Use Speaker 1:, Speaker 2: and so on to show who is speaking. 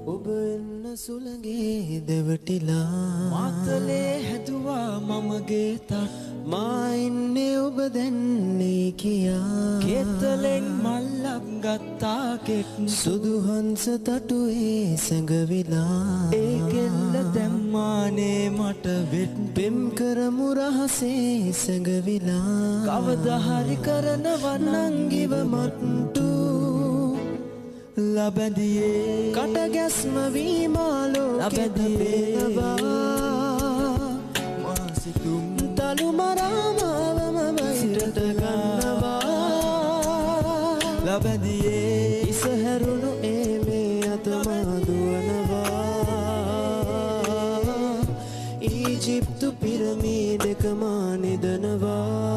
Speaker 1: ඔබ එන්න සුළඟේ දෙවටිලා
Speaker 2: මාතලේ හැදුවා මමගේ තට්
Speaker 1: මා ඉන්නේ ඔබ දැන්නේ කියා
Speaker 2: කෙතලෙන් මල්ලක් ගත්තා කෙට්
Speaker 1: සුදු හංස තටුවේ සැඟවිලා
Speaker 2: ඒ කෙල්ල දැම්මානේ මට වෙට්
Speaker 1: පෙම් කරමු රහසේ සැඟවිලා
Speaker 2: කවදා හරි කරනවා
Speaker 1: නංගිව මට්ටු
Speaker 2: ලබැදියේ
Speaker 1: කටගැස්ම වීමාලෝකෙත පේනවා
Speaker 2: මාසිතුම්
Speaker 1: තලු මරාමාවම වයිටට ගන්නවා
Speaker 2: ලබැදියේ
Speaker 1: ඉසහැරුණු ඒමේ අතමාදුවනවා ඊජිප්තු පිරමීඩක මා නිදනවා